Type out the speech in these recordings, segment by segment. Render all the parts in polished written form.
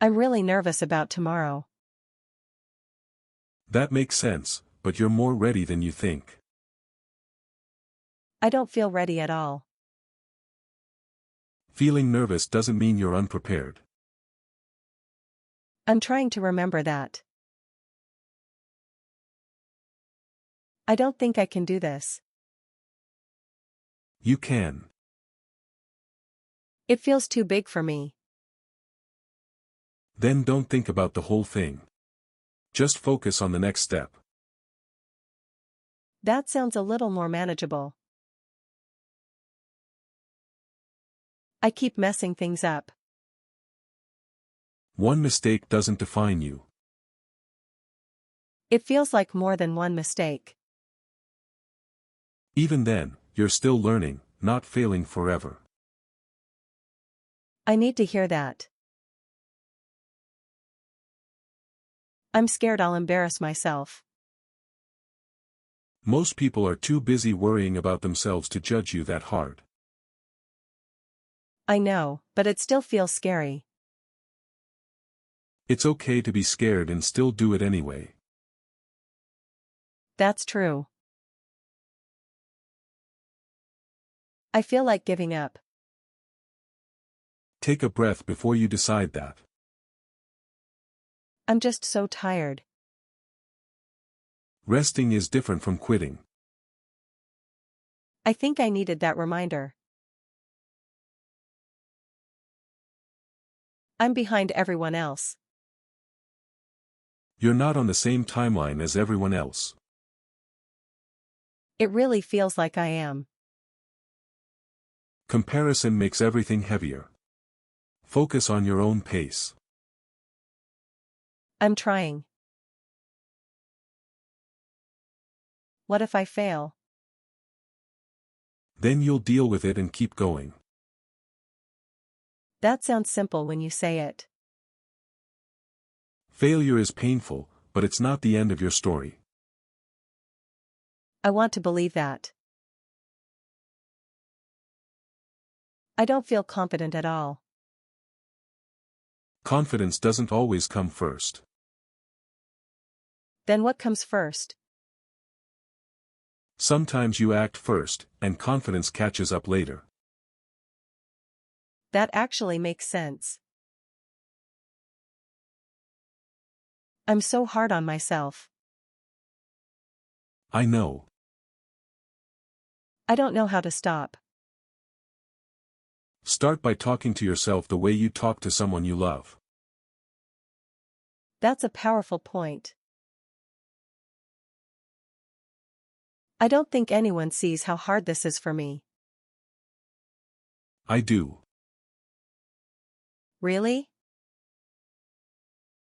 I'm really nervous about tomorrow. That makes sense, but you're more ready than you think. I don't feel ready at all. Feeling nervous doesn't mean you're unprepared. I'm trying to remember that. I don't think I can do this. You can. It feels too big for me. Then don't think about the whole thing. Just focus on the next step. That sounds a little more manageable. I keep messing things up. One mistake doesn't define you. It feels like more than one mistake. Even then, you're still learning, not failing forever. I need to hear that. I'm scared I'll embarrass myself. Most people are too busy worrying about themselves to judge you that hard. I know, but it still feels scary. It's okay to be scared and still do it anyway. That's true. I feel like giving up. Take a breath before you decide that. I'm just so tired. Resting is different from quitting. I think I needed that reminder. I'm behind everyone else. You're not on the same timeline as everyone else. It really feels like I am. Comparison makes everything heavier. Focus on your own pace. I'm trying. What if I fail? Then you'll deal with it and keep going. That sounds simple when you say it. Failure is painful, but it's not the end of your story. I want to believe that. I don't feel confident at all. Confidence doesn't always come first. Then what comes first? Sometimes you act first, and confidence catches up later. That actually makes sense. I'm so hard on myself. I know. I don't know how to stop. Start by talking to yourself the way you talk to someone you love. That's a powerful point. I don't think anyone sees how hard this is for me. I do. Really?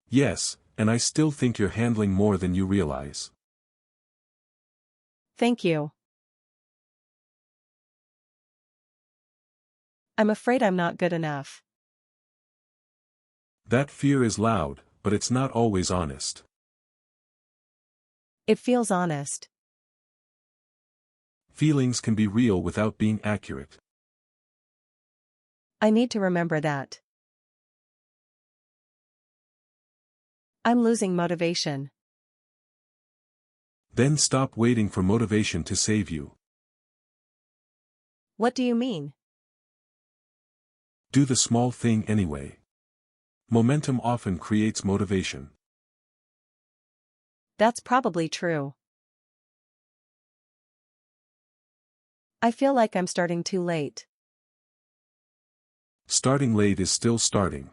Yes, and I still think you're handling more than you realize. Thank you. I'm afraid I'm not good enough. That fear is loud, but it's not always honest. It feels honest. Feelings can be real without being accurate. I need to remember that. I'm losing motivation. Then stop waiting for motivation to save you. What do you mean? Do the small thing anyway. Momentum often creates motivation. That's probably true. I feel like I'm starting too late. Starting late is still starting.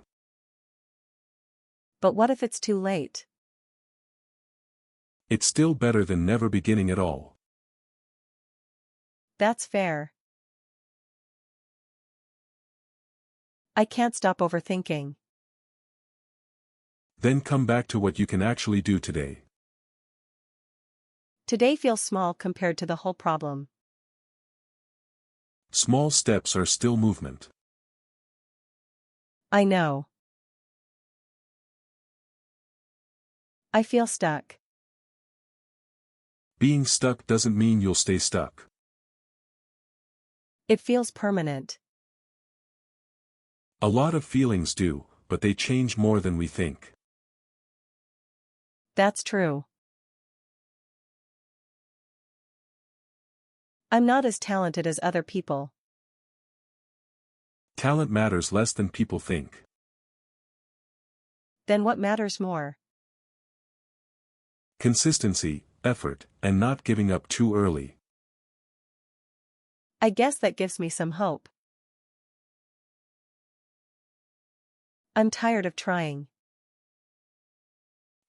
But what if it's too late? It's still better than never beginning at all. That's fair. I can't stop overthinking. Then come back to what you can actually do today. Today feels small compared to the whole problem. Small steps are still movement. I know. I feel stuck. Being stuck doesn't mean you'll stay stuck. It feels permanent. A lot of feelings do, but they change more than we think. That's true. I'm not as talented as other people. Talent matters less than people think. Then what matters more? Consistency, effort, and not giving up too early. I guess that gives me some hope. I'm tired of trying.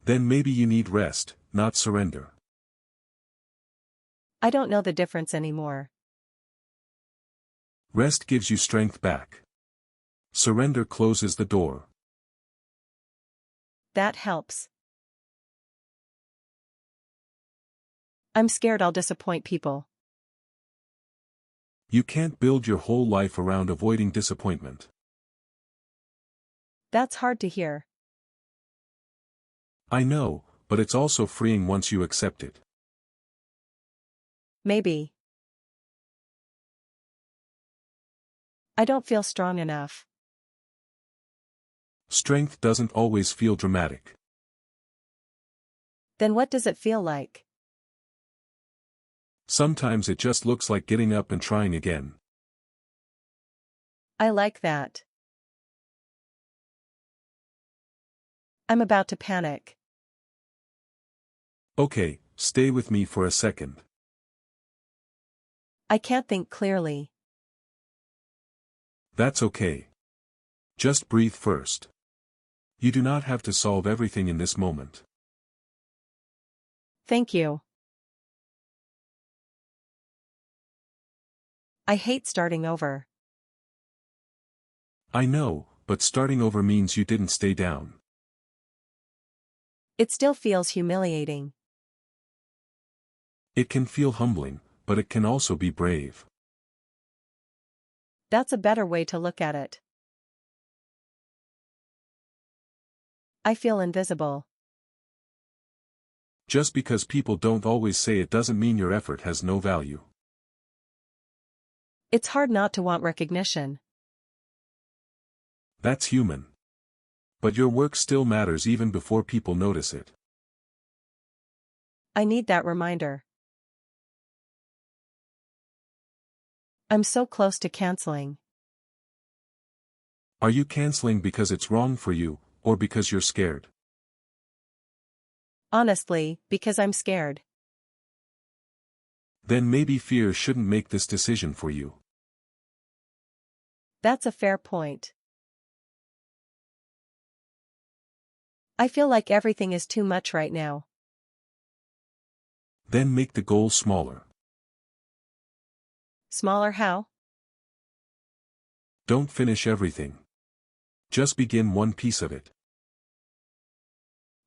Then maybe you need rest, not surrender. I don't know the difference anymore. Rest gives you strength back. Surrender closes the door. That helps. I'm scared I'll disappoint people. You can't build your whole life around avoiding disappointment. That's hard to hear. I know, but it's also freeing once you accept it. Maybe. I don't feel strong enough. Strength doesn't always feel dramatic. Then what does it feel like? Sometimes it just looks like getting up and trying again. I like that. I'm about to panic. Okay, stay with me for a second. I can't think clearly. That's okay. Just breathe first. You do not have to solve everything in this moment. Thank you. I hate starting over. I know, but starting over means you didn't stay down. It still feels humiliating. It can feel humbling, but it can also be brave. That's a better way to look at it. I feel invisible. Just because people don't always say it doesn't mean your effort has no value. It's hard not to want recognition. That's human. But your work still matters even before people notice it. I need that reminder. I'm so close to canceling. Are you canceling because it's wrong for you, or because you're scared? Honestly, because I'm scared. Then maybe fear shouldn't make this decision for you. That's a fair point. I feel like everything is too much right now. Then make the goal smaller. Smaller how? Don't finish everything. Just begin one piece of it.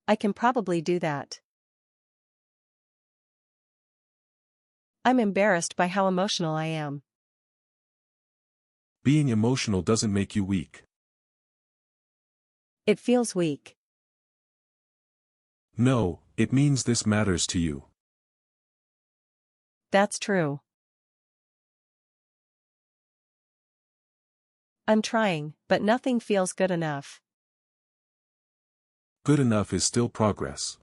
I can probably do that. I'm embarrassed by how emotional I am. Being emotional doesn't make you weak. It feels weak. No, it means this matters to you. That's true. I'm trying, but nothing feels good enough. Good enough is still progress.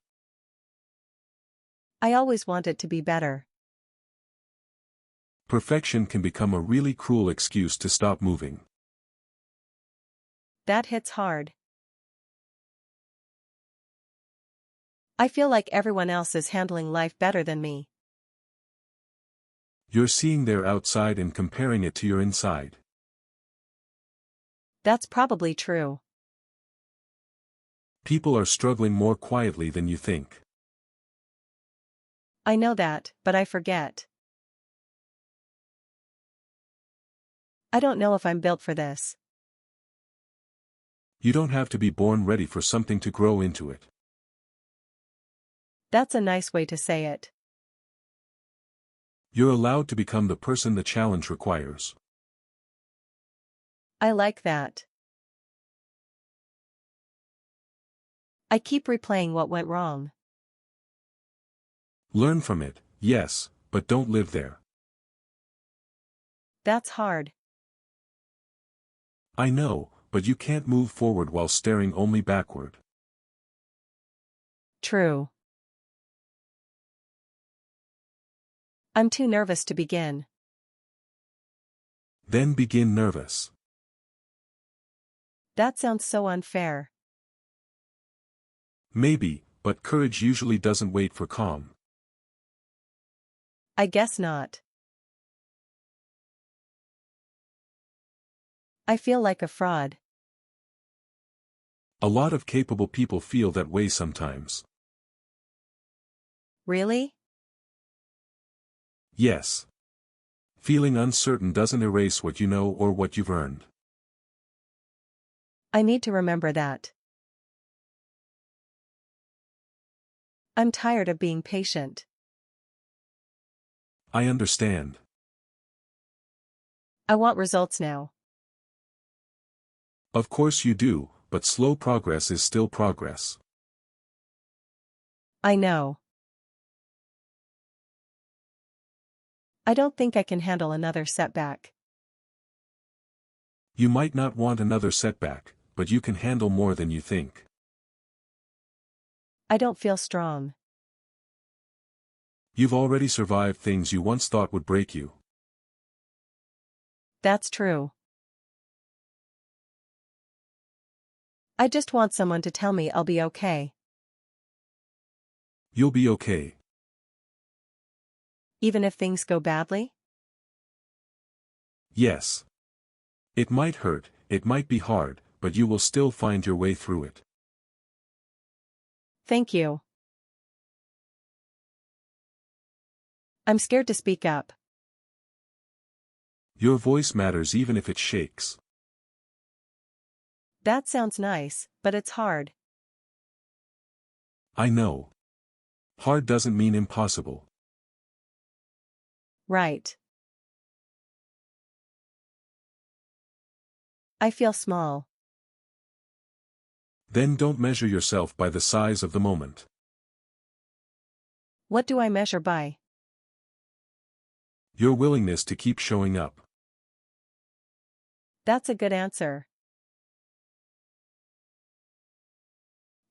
I always want it to be better. Perfection can become a really cruel excuse to stop moving. That hits hard. I feel like everyone else is handling life better than me. You're seeing their outside and comparing it to your inside. That's probably true. People are struggling more quietly than you think. I know that, but I forget. I don't know if I'm built for this. You don't have to be born ready for something to grow into it. That's a nice way to say it. You're allowed to become the person the challenge requires. I like that. I keep replaying what went wrong. Learn from it, yes, but don't live there. That's hard. I know, but you can't move forward while staring only backward. True. I'm too nervous to begin. Then begin nervous. That sounds so unfair. Maybe, but courage usually doesn't wait for calm. I guess not. I feel like a fraud. A lot of capable people feel that way sometimes. Really? Yes. Feeling uncertain doesn't erase what you know or what you've earned. I need to remember that. I'm tired of being patient. I understand. I want results now. Of course you do, but slow progress is still progress. I know. I don't think I can handle another setback. You might not want another setback, but you can handle more than you think. I don't feel strong. You've already survived things you once thought would break you. That's true. I just want someone to tell me I'll be okay. You'll be okay. Even if things go badly? Yes. It might hurt, it might be hard, but you will still find your way through it. Thank you. I'm scared to speak up. Your voice matters even if it shakes. That sounds nice, but it's hard. I know. Hard doesn't mean impossible. Right. I feel small. Then don't measure yourself by the size of the moment. What do I measure by? Your willingness to keep showing up. That's a good answer.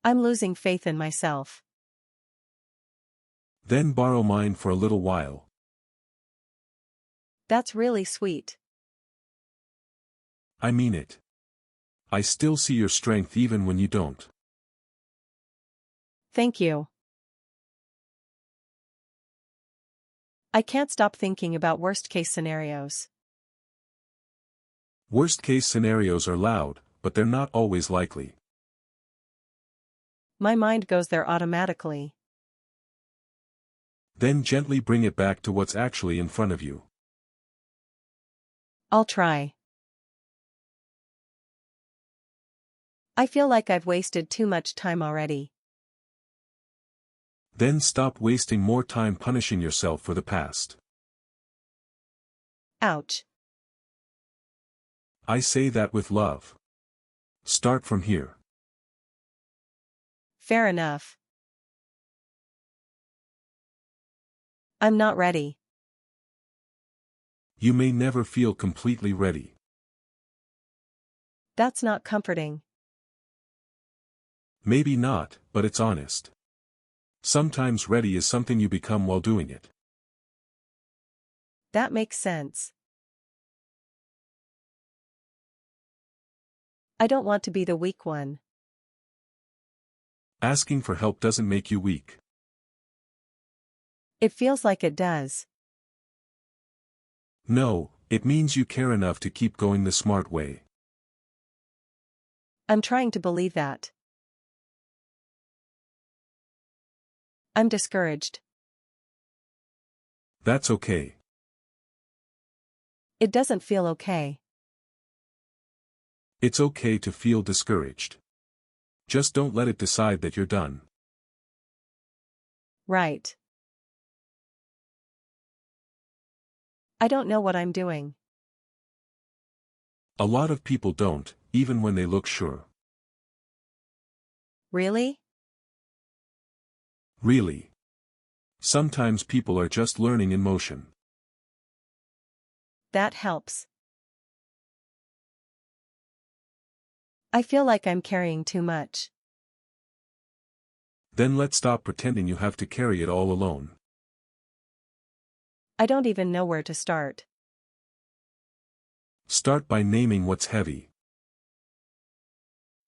I'm losing faith in myself. Then borrow mine for a little while. That's really sweet. I mean it. I still see your strength even when you don't. Thank you. I can't stop thinking about worst-case scenarios. Worst-case scenarios are loud, but they're not always likely. My mind goes there automatically. Then gently bring it back to what's actually in front of you. I'll try. I feel like I've wasted too much time already. Then stop wasting more time punishing yourself for the past. Ouch. I say that with love. Start from here. Fair enough. I'm not ready. You may never feel completely ready. That's not comforting. Maybe not, but it's honest. Sometimes ready is something you become while doing it. That makes sense. I don't want to be the weak one. Asking for help doesn't make you weak. It feels like it does. No, it means you care enough to keep going the smart way. I'm trying to believe that. I'm discouraged. That's okay. It doesn't feel okay. It's okay to feel discouraged. Just don't let it decide that you're done. Right. I don't know what I'm doing. A lot of people don't, even when they look sure. Really? Really. Sometimes people are just learning in motion. That helps. I feel like I'm carrying too much. Then let's stop pretending you have to carry it all alone. I don't even know where to start. Start by naming what's heavy.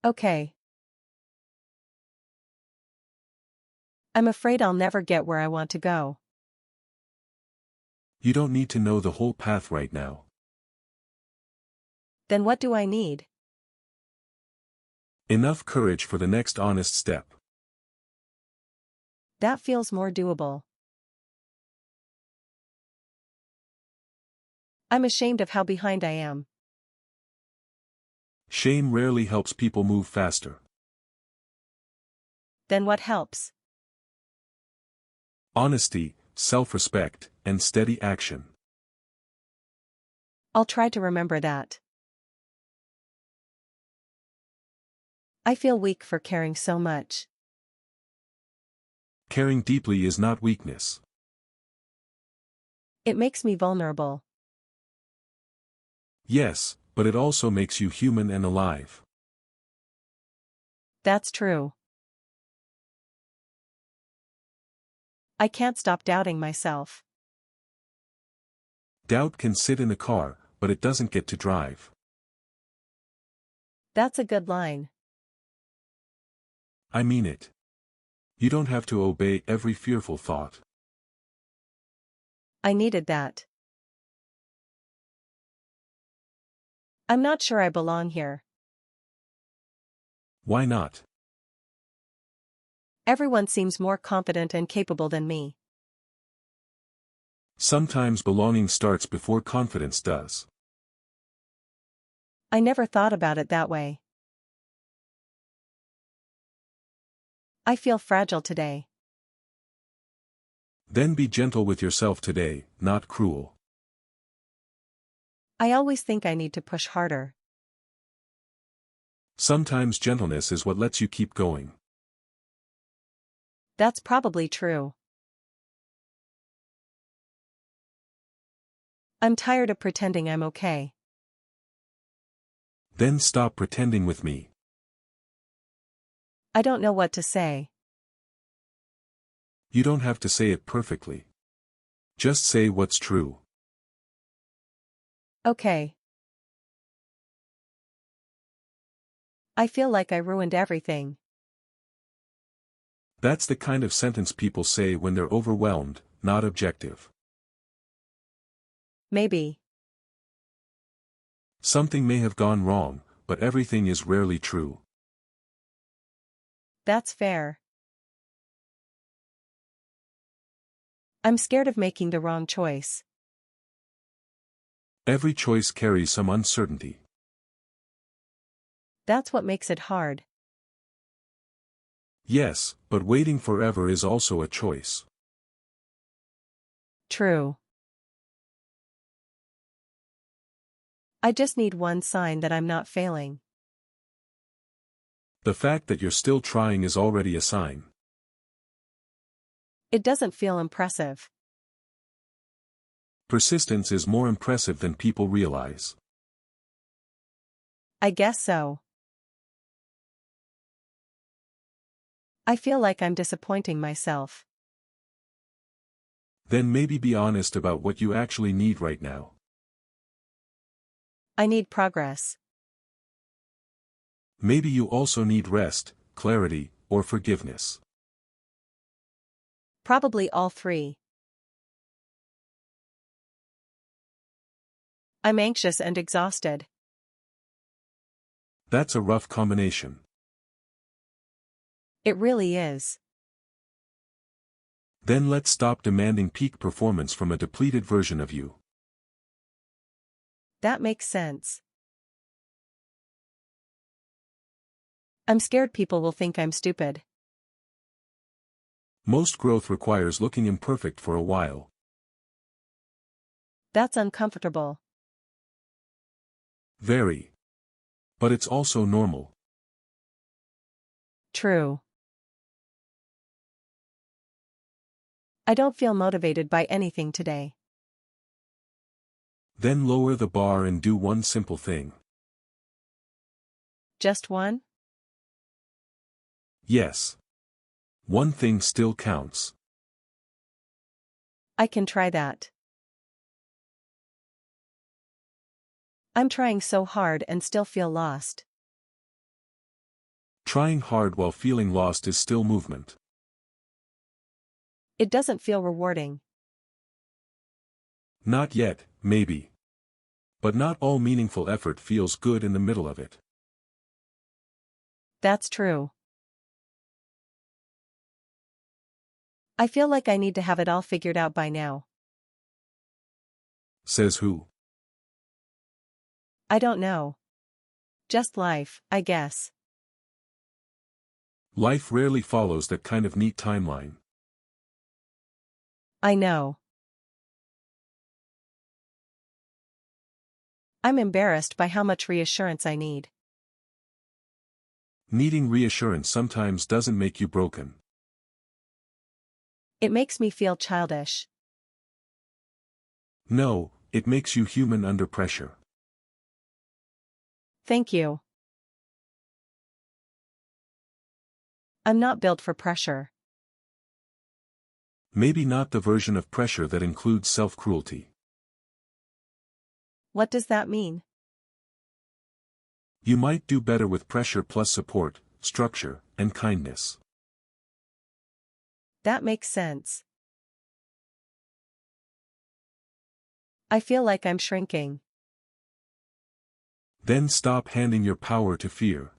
Okay. I'm afraid I'll never get where I want to go. You don't need to know the whole path right now. Then what do I need? Enough courage for the next honest step. That feels more doable. I'm ashamed of how behind I am. Shame rarely helps people move faster. Then what helps? Honesty, self-respect, and steady action. I'll try to remember that. I feel weak for caring so much. Caring deeply is not weakness. It makes me vulnerable. Yes, but it also makes you human and alive. That's true. I can't stop doubting myself. Doubt can sit in a car, but it doesn't get to drive. That's a good line. I mean it. You don't have to obey every fearful thought. I needed that. I'm not sure I belong here. Why not? Everyone seems more confident and capable than me. Sometimes belonging starts before confidence does. I never thought about it that way. I feel fragile today. Then be gentle with yourself today, not cruel. I always think I need to push harder. Sometimes gentleness is what lets you keep going. That's probably true. I'm tired of pretending I'm okay. Then stop pretending with me. I don't know what to say. You don't have to say it perfectly. Just say what's true. Okay. I feel like I ruined everything. That's the kind of sentence people say when they're overwhelmed, not objective. Maybe. Something may have gone wrong, but everything is rarely true. That's fair. I'm scared of making the wrong choice. Every choice carries some uncertainty. That's what makes it hard. Yes, but waiting forever is also a choice. True. I just need one sign that I'm not failing. The fact that you're still trying is already a sign. It doesn't feel impressive. Persistence is more impressive than people realize. I guess so. I feel like I'm disappointing myself. Then maybe be honest about what you actually need right now. I need progress. Maybe you also need rest, clarity, or forgiveness. Probably all three. I'm anxious and exhausted. That's a rough combination. It really is. Then let's stop demanding peak performance from a depleted version of you. That makes sense. I'm scared people will think I'm stupid. Most growth requires looking imperfect for a while. That's uncomfortable. Very. But it's also normal. True. I don't feel motivated by anything today. Then lower the bar and do one simple thing. Just one? Yes. One thing still counts. I can try that. I'm trying so hard and still feel lost. Trying hard while feeling lost is still movement. It doesn't feel rewarding. Not yet, maybe. But not all meaningful effort feels good in the middle of it. That's true. I feel like I need to have it all figured out by now. Says who? I don't know. Just life, I guess. Life rarely follows that kind of neat timeline. I know. I'm embarrassed by how much reassurance I need. Needing reassurance sometimes doesn't make you broken. It makes me feel childish. No, it makes you human under pressure. Thank you. I'm not built for pressure. Maybe not the version of pressure that includes self-cruelty. What does that mean? You might do better with pressure plus support, structure, and kindness. That makes sense. I feel like I'm shrinking. Then stop handing your power to fear.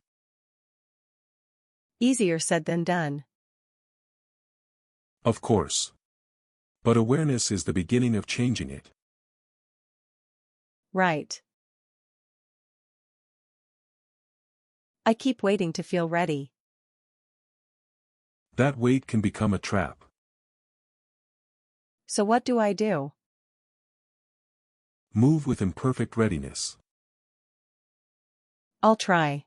Easier said than done. Of course. But awareness is the beginning of changing it. Right. I keep waiting to feel ready. That wait can become a trap. So what do I do? Move with imperfect readiness. I'll try.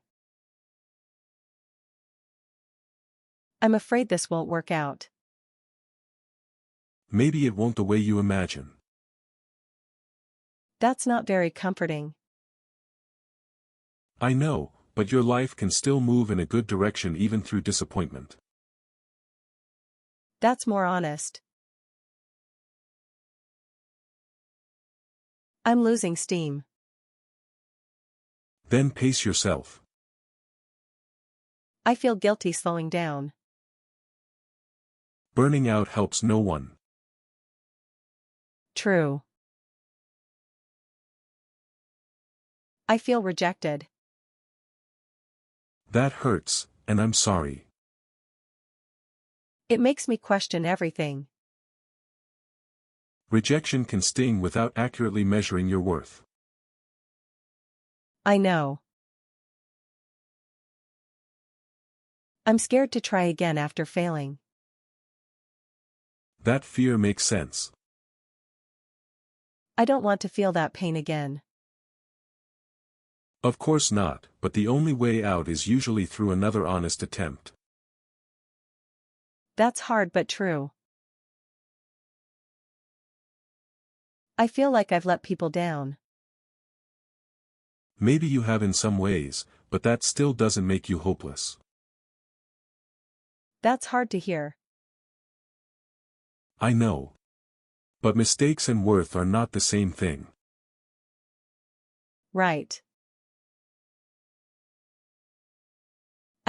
I'm afraid this won't work out. Maybe it won't the way you imagine. That's not very comforting. I know, but your life can still move in a good direction even through disappointment. That's more honest. I'm losing steam. Then pace yourself. I feel guilty slowing down. Burning out helps no one. True. I feel rejected. That hurts, and I'm sorry. It makes me question everything. Rejection can sting without accurately measuring your worth. I know. I'm scared to try again after failing. That fear makes sense. I don't want to feel that pain again. Of course not, but the only way out is usually through another honest attempt. That's hard but true. I feel like I've let people down. Maybe you have in some ways, but that still doesn't make you hopeless. That's hard to hear. I know. But mistakes and worth are not the same thing. Right.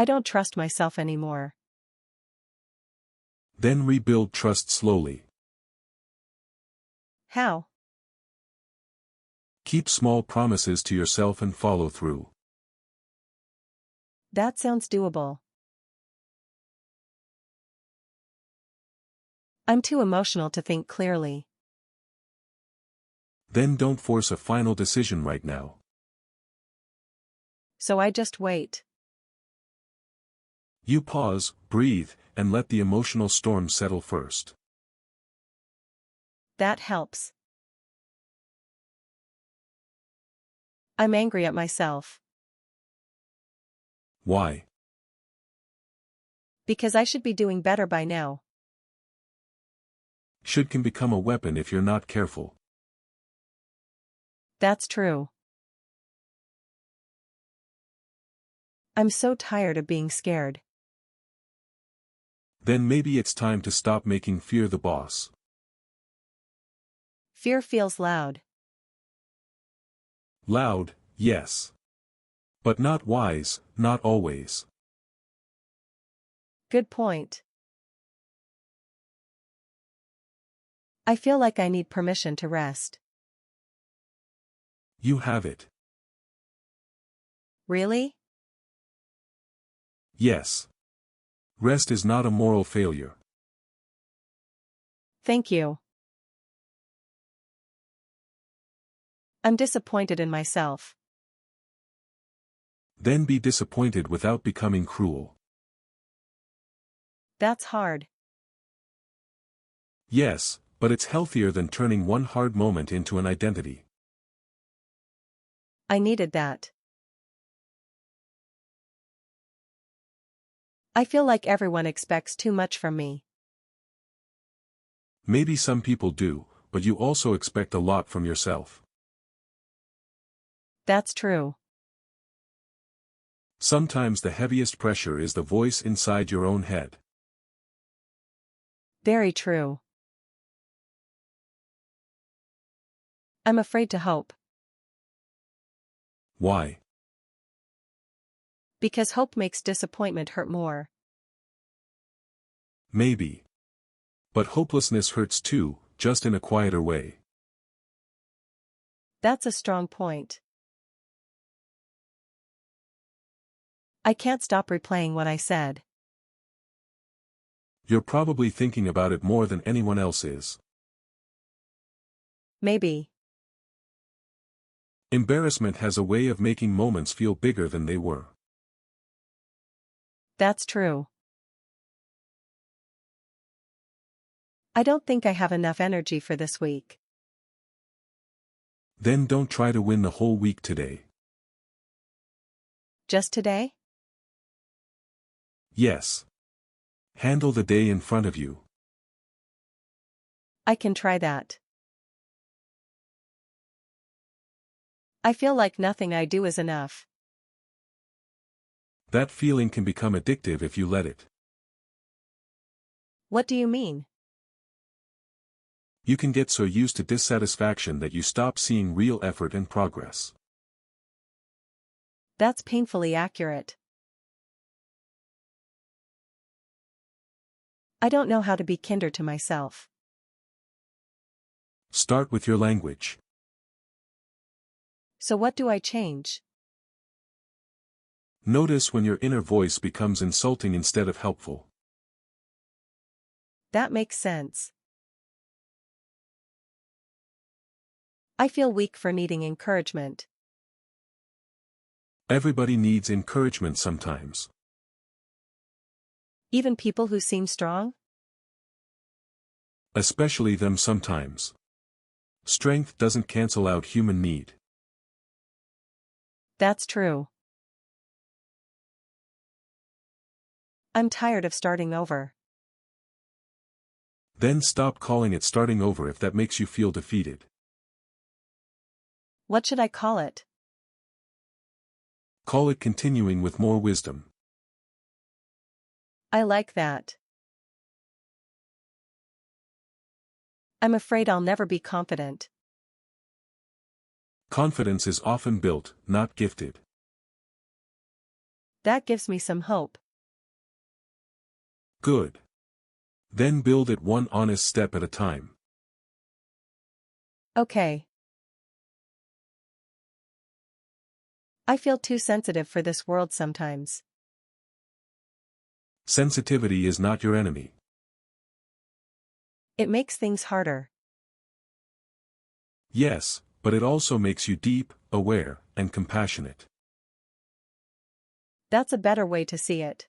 I don't trust myself anymore. Then rebuild trust slowly. How? Keep small promises to yourself and follow through. That sounds doable. I'm too emotional to think clearly. Then don't force a final decision right now. So I just wait. You pause, breathe, and let the emotional storm settle first. That helps. I'm angry at myself. Why? Because I should be doing better by now. Should can become a weapon if you're not careful. That's true. I'm so tired of being scared. Then maybe it's time to stop making fear the boss. Fear feels loud. Loud, yes. But not wise, not always. Good point. I feel like I need permission to rest. You have it. Really? Yes. Rest is not a moral failure. Thank you. I'm disappointed in myself. Then be disappointed without becoming cruel. That's hard. Yes, but it's healthier than turning one hard moment into an identity. I needed that. I feel like everyone expects too much from me. Maybe some people do, but you also expect a lot from yourself. That's true. Sometimes the heaviest pressure is the voice inside your own head. Very true. I'm afraid to hope. Why? Because hope makes disappointment hurt more. Maybe. But hopelessness hurts too, just in a quieter way. That's a strong point. I can't stop replaying what I said. You're probably thinking about it more than anyone else is. Maybe. Embarrassment has a way of making moments feel bigger than they were. That's true. I don't think I have enough energy for this week. Then don't try to win the whole week today. Just today? Yes. Handle the day in front of you. I can try that. I feel like nothing I do is enough. That feeling can become addictive if you let it. What do you mean? You can get so used to dissatisfaction that you stop seeing real effort and progress. That's painfully accurate. I don't know how to be kinder to myself. Start with your language. So what do I change? Notice when your inner voice becomes insulting instead of helpful. That makes sense. I feel weak for needing encouragement. Everybody needs encouragement sometimes. Even people who seem strong? Especially them sometimes. Strength doesn't cancel out human need. That's true. I'm tired of starting over. Then stop calling it starting over if that makes you feel defeated. What should I call it? Call it continuing with more wisdom. I like that. I'm afraid I'll never be confident. Confidence is often built, not gifted. That gives me some hope. Good. Then build it one honest step at a time. Okay. I feel too sensitive for this world sometimes. Sensitivity is not your enemy. It makes things harder. Yes, but it also makes you deep, aware, and compassionate. That's a better way to see it.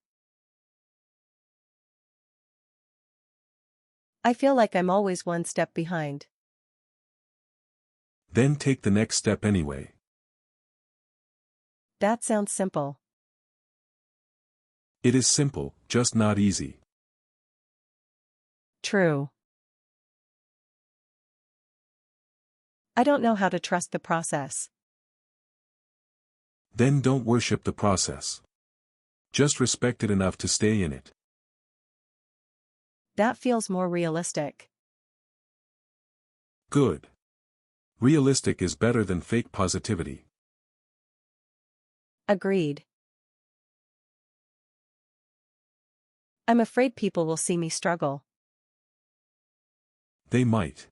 I feel like I'm always one step behind. Then take the next step anyway. That sounds simple. It is simple, just not easy. True. I don't know how to trust the process. Then don't worship the process. Just respect it enough to stay in it. That feels more realistic. Good. Realistic is better than fake positivity. Agreed. I'm afraid people will see me struggle. They might.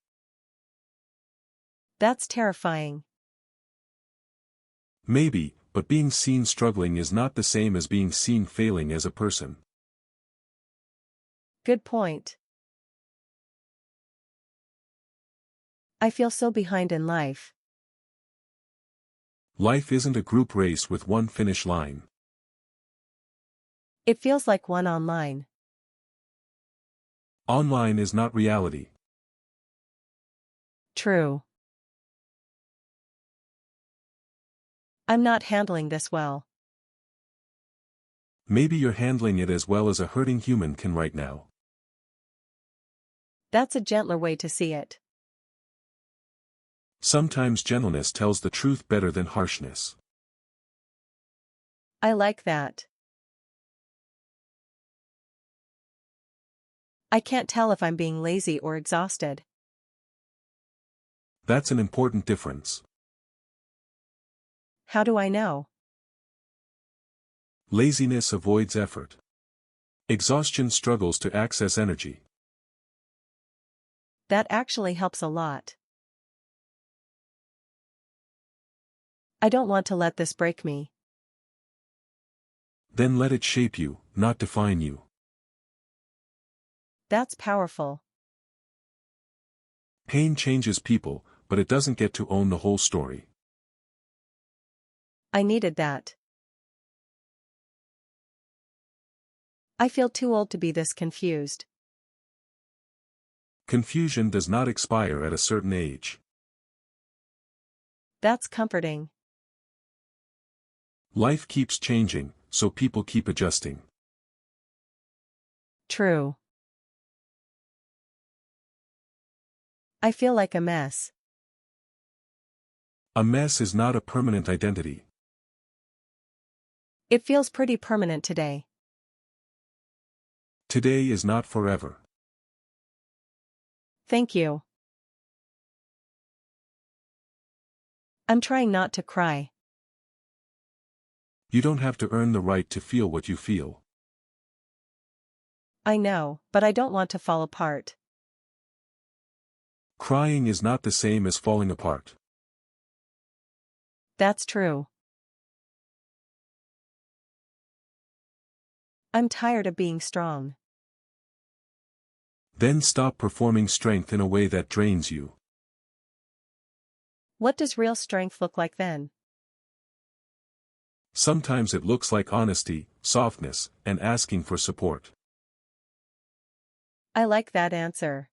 That's terrifying. Maybe, but being seen struggling is not the same as being seen failing as a person. Good point. I feel so behind in life. Life isn't a group race with one finish line. It feels like one online. Online is not reality. True. I'm not handling this well. Maybe you're handling it as well as a hurting human can right now. That's a gentler way to see it. Sometimes gentleness tells the truth better than harshness. I like that. I can't tell if I'm being lazy or exhausted. That's an important difference. How do I know? Laziness avoids effort. Exhaustion struggles to access energy. That actually helps a lot. I don't want to let this break me. Then let it shape you, not define you. That's powerful. Pain changes people, but it doesn't get to own the whole story. I needed that. I feel too old to be this confused. Confusion does not expire at a certain age. That's comforting. Life keeps changing, so people keep adjusting. True. I feel like a mess. A mess is not a permanent identity. It feels pretty permanent today. Today is not forever. Thank you. I'm trying not to cry. You don't have to earn the right to feel what you feel. I know, but I don't want to fall apart. Crying is not the same as falling apart. That's true. I'm tired of being strong. Then stop performing strength in a way that drains you. What does real strength look like then? Sometimes it looks like honesty, softness, and asking for support. I like that answer.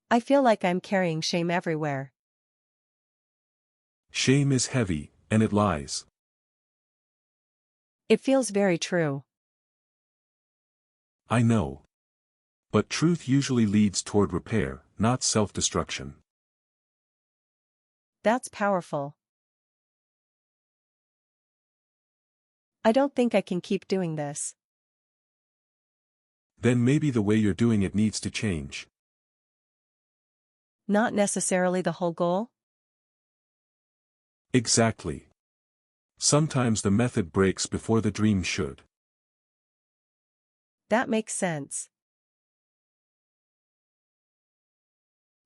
I feel like I'm carrying shame everywhere. Shame is heavy, and it lies. It feels very true. I know. But truth usually leads toward repair, not self-destruction. That's powerful. I don't think I can keep doing this. Then maybe the way you're doing it needs to change. Not necessarily the whole goal? Exactly. Sometimes the method breaks before the dream should. That makes sense.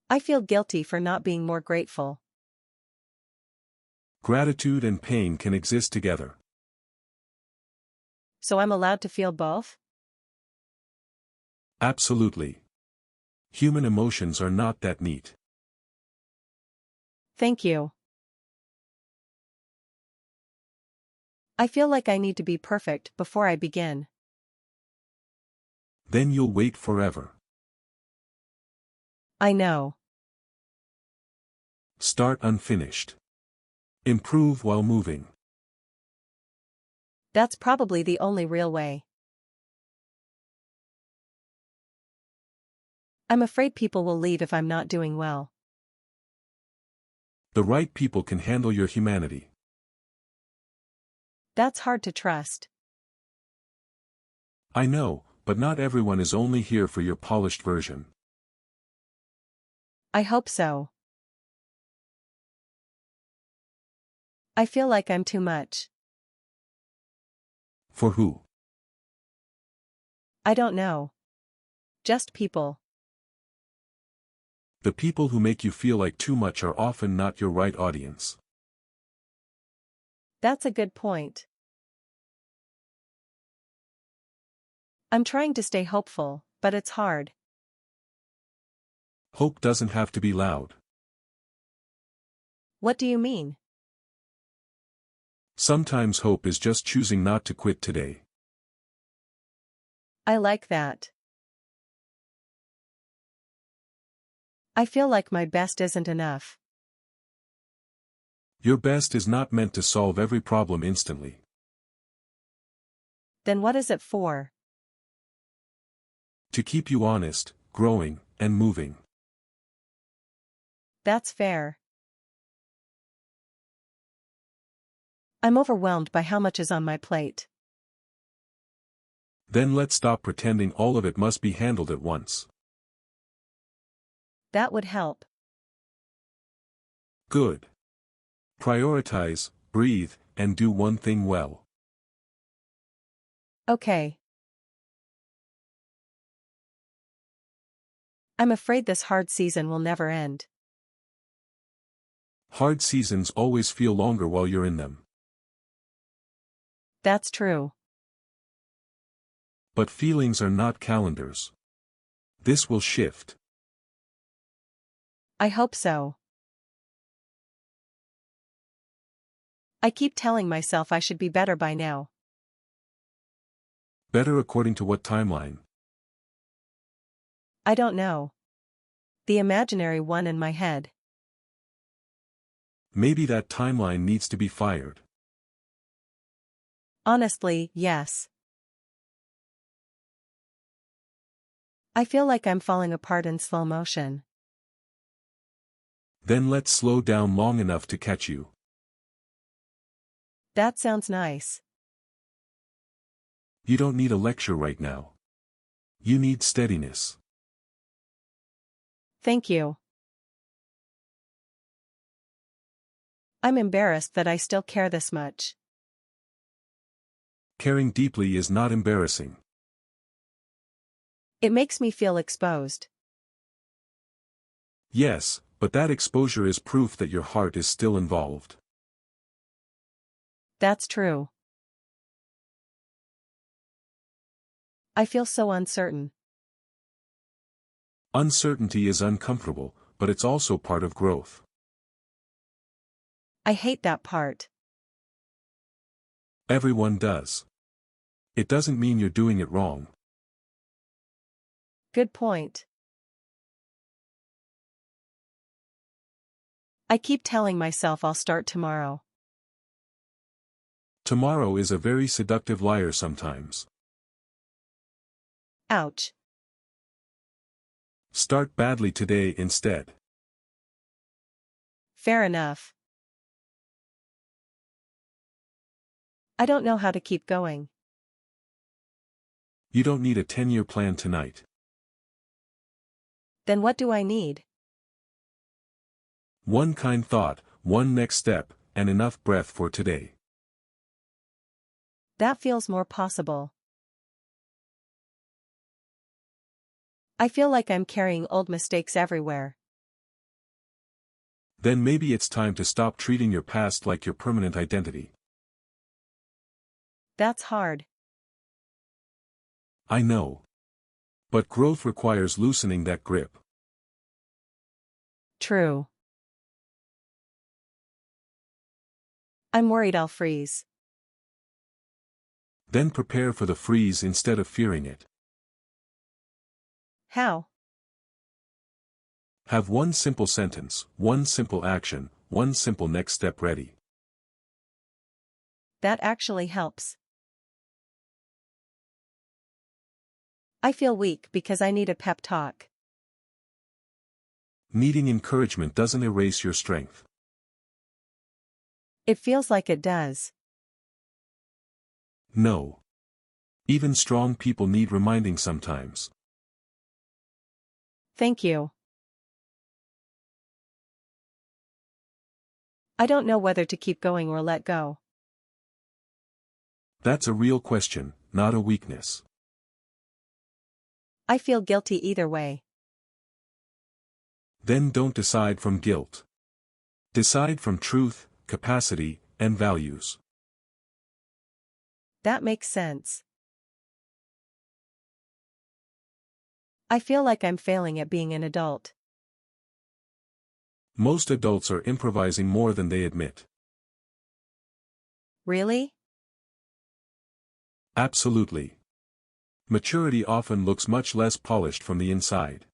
I feel guilty for not being more grateful. Gratitude and pain can exist together. So I'm allowed to feel both? Absolutely. Human emotions are not that neat. Thank you. I feel like I need to be perfect before I begin. Then you'll wait forever. I know. Start unfinished. Improve while moving. That's probably the only real way. I'm afraid people will leave if I'm not doing well. The right people can handle your humanity. That's hard to trust. I know, but not everyone is only here for your polished version. I hope so. I feel like I'm too much. For who? I don't know. Just people. The people who make you feel like too much are often not your right audience. That's a good point. I'm trying to stay hopeful, but it's hard. Hope doesn't have to be loud. What do you mean? Sometimes hope is just choosing not to quit today. I like that. I feel like my best isn't enough. Your best is not meant to solve every problem instantly. Then what is it for? To keep you honest, growing, and moving. That's fair. I'm overwhelmed by how much is on my plate. Then let's stop pretending all of it must be handled at once. That would help. Good. Prioritize, breathe, and do one thing well. Okay. I'm afraid this hard season will never end. Hard seasons always feel longer while you're in them. That's true. But feelings are not calendars. This will shift. I hope so. I keep telling myself I should be better by now. Better according to what timeline? I don't know. The imaginary one in my head. Maybe that timeline needs to be fired. Honestly, yes. I feel like I'm falling apart in slow motion. Then let's slow down long enough to catch you. That sounds nice. You don't need a lecture right now. You need steadiness. Thank you. I'm embarrassed that I still care this much. Caring deeply is not embarrassing. It makes me feel exposed. Yes, but that exposure is proof that your heart is still involved. That's true. I feel so uncertain. Uncertainty is uncomfortable, but it's also part of growth. I hate that part. Everyone does. It doesn't mean you're doing it wrong. Good point. I keep telling myself I'll start tomorrow. Tomorrow is a very seductive liar sometimes. Ouch. Start badly today instead. Fair enough. I don't know how to keep going. You don't need a 10-year plan tonight. Then what do I need? One kind thought, one next step, and enough breath for today. That feels more possible. I feel like I'm carrying old mistakes everywhere. Then maybe it's time to stop treating your past like your permanent identity. That's hard. I know. But growth requires loosening that grip. True. I'm worried I'll freeze. Then prepare for the freeze instead of fearing it. How? Have one simple sentence, one simple action, one simple next step ready. That actually helps. I feel weak because I need a pep talk. Needing encouragement doesn't erase your strength. It feels like it does. No. Even strong people need reminding sometimes. Thank you. I don't know whether to keep going or let go. That's a real question, not a weakness. I feel guilty either way. Then don't decide from guilt. Decide from truth, capacity, and values. That makes sense. I feel like I'm failing at being an adult. Most adults are improvising more than they admit. Really? Absolutely. Maturity often looks much less polished from the inside.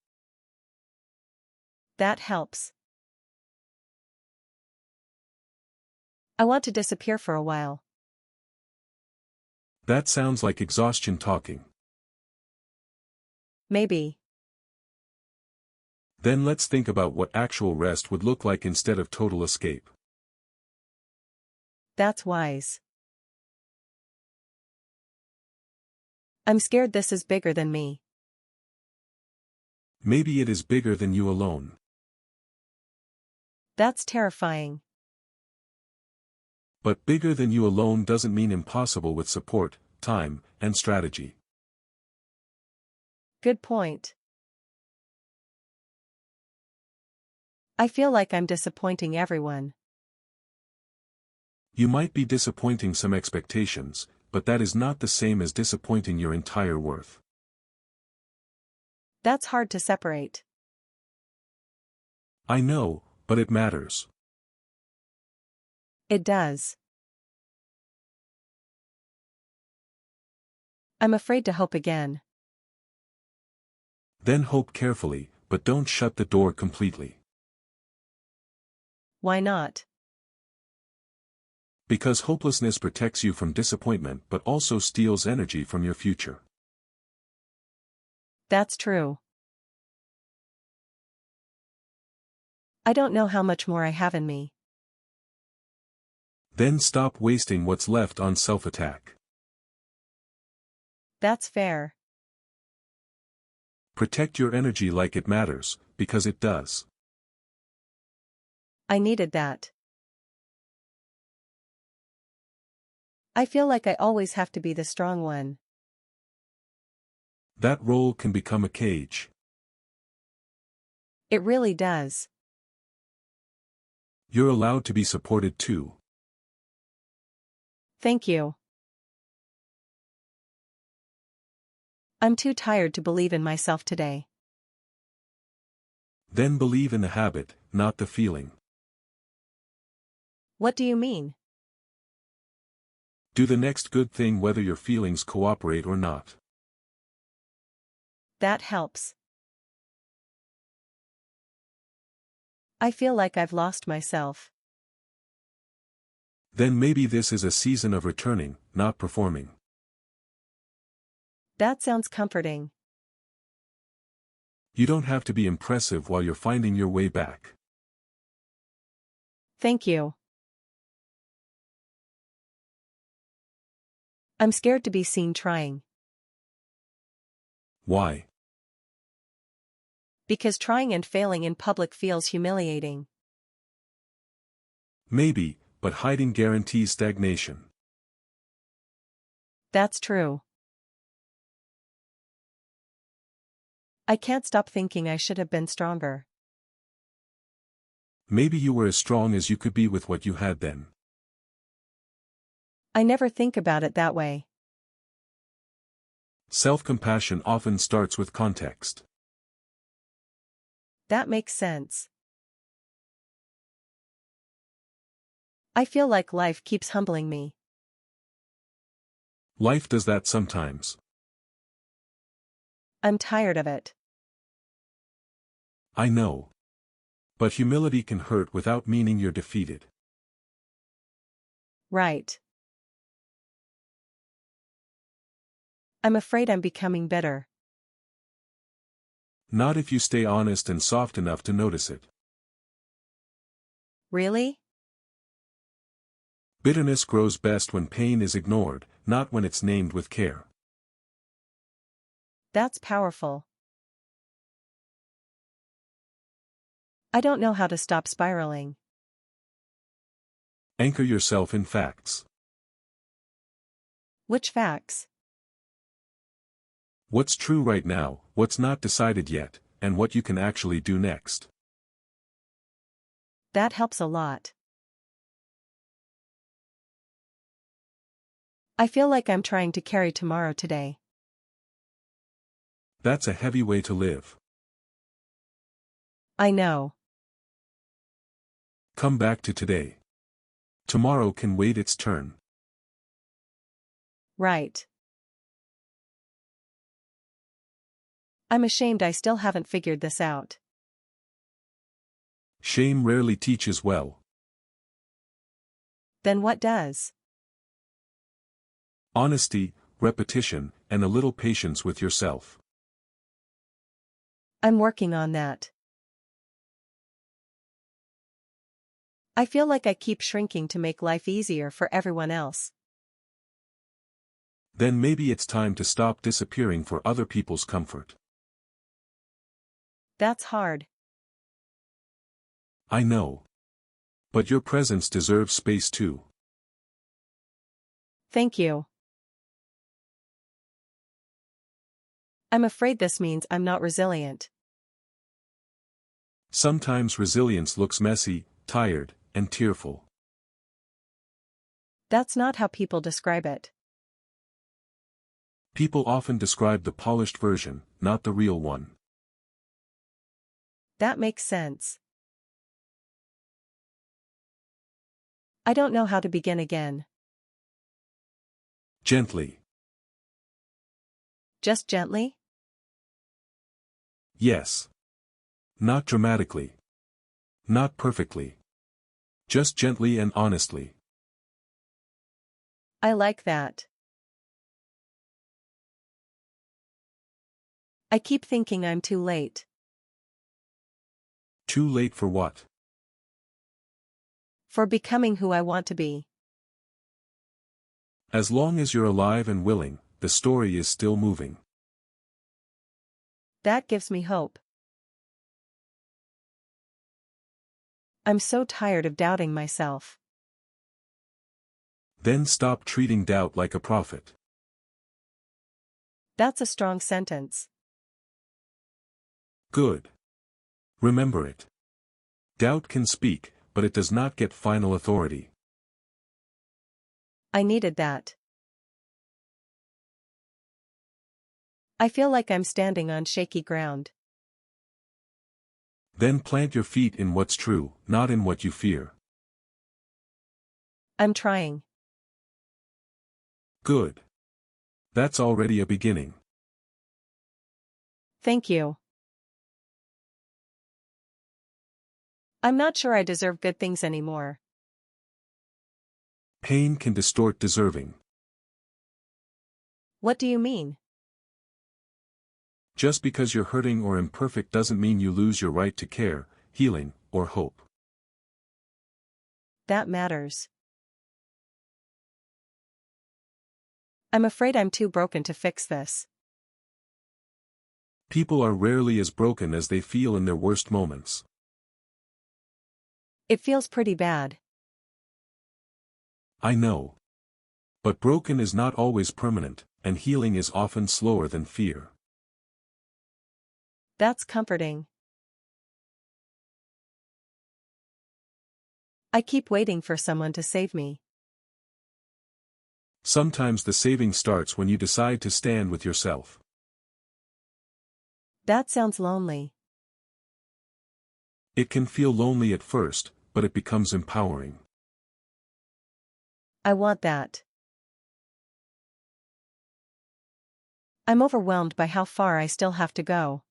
That helps. I want to disappear for a while. That sounds like exhaustion talking. Maybe. Then let's think about what actual rest would look like instead of total escape. That's wise. I'm scared this is bigger than me. Maybe it is bigger than you alone. That's terrifying. But bigger than you alone doesn't mean impossible with support, time, and strategy. Good point. I feel like I'm disappointing everyone. You might be disappointing some expectations, but that is not the same as disappointing your entire worth. That's hard to separate. I know, but it matters. It does. I'm afraid to hope again. Then hope carefully, but don't shut the door completely. Why not? Because hopelessness protects you from disappointment but also steals energy from your future. That's true. I don't know how much more I have in me. Then stop wasting what's left on self-attack. That's fair. Protect your energy like it matters, because it does. I needed that. I feel like I always have to be the strong one. That role can become a cage. It really does. You're allowed to be supported too. Thank you. I'm too tired to believe in myself today. Then believe in the habit, not the feeling. What do you mean? Do the next good thing whether your feelings cooperate or not. That helps. I feel like I've lost myself. Then maybe this is a season of returning, not performing. That sounds comforting. You don't have to be impressive while you're finding your way back. Thank you. I'm scared to be seen trying. Why? Because trying and failing in public feels humiliating. Maybe, but hiding guarantees stagnation. That's true. I can't stop thinking I should have been stronger. Maybe you were as strong as you could be with what you had then. I never think about it that way. Self-compassion often starts with context. That makes sense. I feel like life keeps humbling me. Life does that sometimes. I'm tired of it. I know. But humility can hurt without meaning you're defeated. Right. I'm afraid I'm becoming bitter. Not if you stay honest and soft enough to notice it. Really? Bitterness grows best when pain is ignored, not when it's named with care. That's powerful. I don't know how to stop spiraling. Anchor yourself in facts. Which facts? What's true right now, what's not decided yet, and what you can actually do next. That helps a lot. I feel like I'm trying to carry tomorrow today. That's a heavy way to live. I know. Come back to today. Tomorrow can wait its turn. Right. I'm ashamed I still haven't figured this out. Shame rarely teaches well. Then what does? Honesty, repetition, and a little patience with yourself. I'm working on that. I feel like I keep shrinking to make life easier for everyone else. Then maybe it's time to stop disappearing for other people's comfort. That's hard. I know. But your presence deserves space too. Thank you. I'm afraid this means I'm not resilient. Sometimes resilience looks messy, tired, and tearful. That's not how people describe it. People often describe the polished version, not the real one. That makes sense. I don't know how to begin again. Gently. Just gently? Yes. Not dramatically. Not perfectly. Just gently and honestly. I like that. I keep thinking I'm too late. Too late for what? For becoming who I want to be. As long as you're alive and willing, the story is still moving. That gives me hope. I'm so tired of doubting myself. Then stop treating doubt like a prophet. That's a strong sentence. Good. Remember it. Doubt can speak, but it does not get final authority. I needed that. I feel like I'm standing on shaky ground. Then plant your feet in what's true, not in what you fear. I'm trying. Good. That's already a beginning. Thank you. I'm not sure I deserve good things anymore. Pain can distort deserving. What do you mean? Just because you're hurting or imperfect doesn't mean you lose your right to care, healing, or hope. That matters. I'm afraid I'm too broken to fix this. People are rarely as broken as they feel in their worst moments. It feels pretty bad. I know. But broken is not always permanent, and healing is often slower than fear. That's comforting. I keep waiting for someone to save me. Sometimes the saving starts when you decide to stand with yourself. That sounds lonely. It can feel lonely at first, but it becomes empowering. I want that. I'm overwhelmed by how far I still have to go.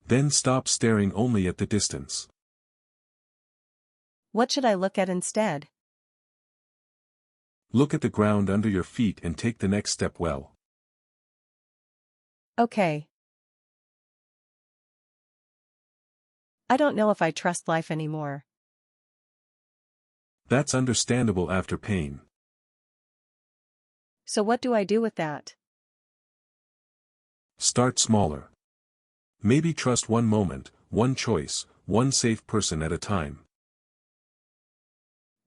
Then stop staring only at the distance. What should I look at instead? Look at the ground under your feet and take the next step well. Okay. I don't know if I trust life anymore. That's understandable after pain. So what do I do with that? Start smaller. Maybe trust one moment, one choice, one safe person at a time.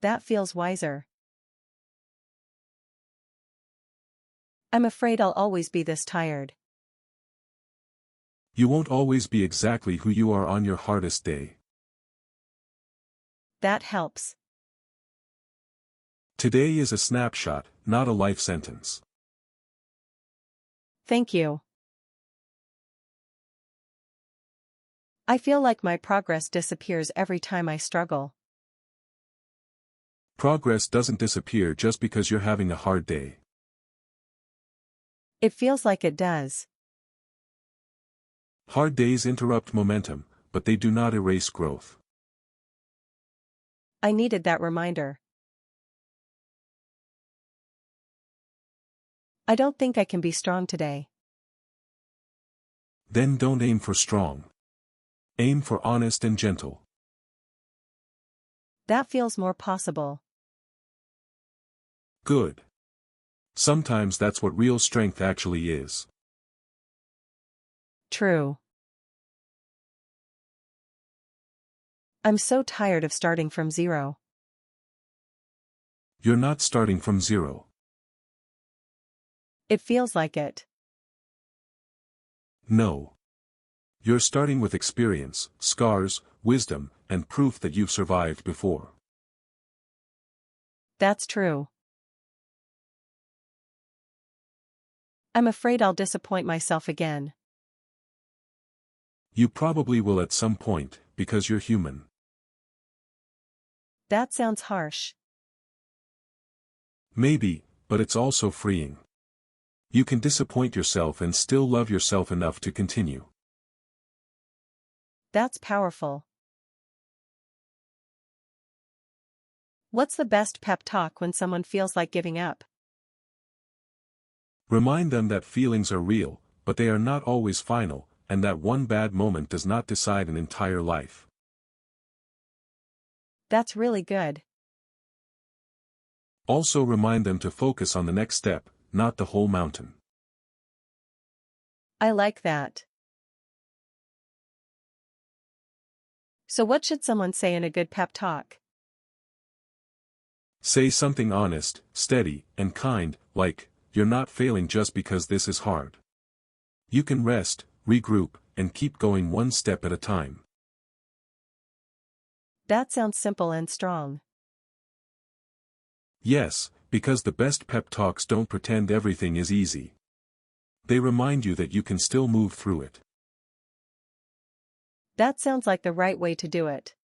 That feels wiser. I'm afraid I'll always be this tired. You won't always be exactly who you are on your hardest day. That helps. Today is a snapshot, not a life sentence. Thank you. I feel like my progress disappears every time I struggle. Progress doesn't disappear just because you're having a hard day. It feels like it does. Hard days interrupt momentum, but they do not erase growth. I needed that reminder. I don't think I can be strong today. Then don't aim for strong. Aim for honest and gentle. That feels more possible. Good. Sometimes that's what real strength actually is. True. I'm so tired of starting from zero. You're not starting from zero. It feels like it. No. You're starting with experience, scars, wisdom, and proof that you've survived before. That's true. I'm afraid I'll disappoint myself again. You probably will at some point, because you're human. That sounds harsh. Maybe, but it's also freeing. You can disappoint yourself and still love yourself enough to continue. That's powerful. What's the best pep talk when someone feels like giving up? Remind them that feelings are real, but they are not always final, and that one bad moment does not decide an entire life. That's really good. Also remind them to focus on the next step, not the whole mountain. I like that. So what should someone say in a good pep talk? Say something honest, steady, and kind, like, "You're not failing just because this is hard. You can rest, regroup, and keep going one step at a time." That sounds simple and strong. Yes, because the best pep talks don't pretend everything is easy. They remind you that you can still move through it. That sounds like the right way to do it.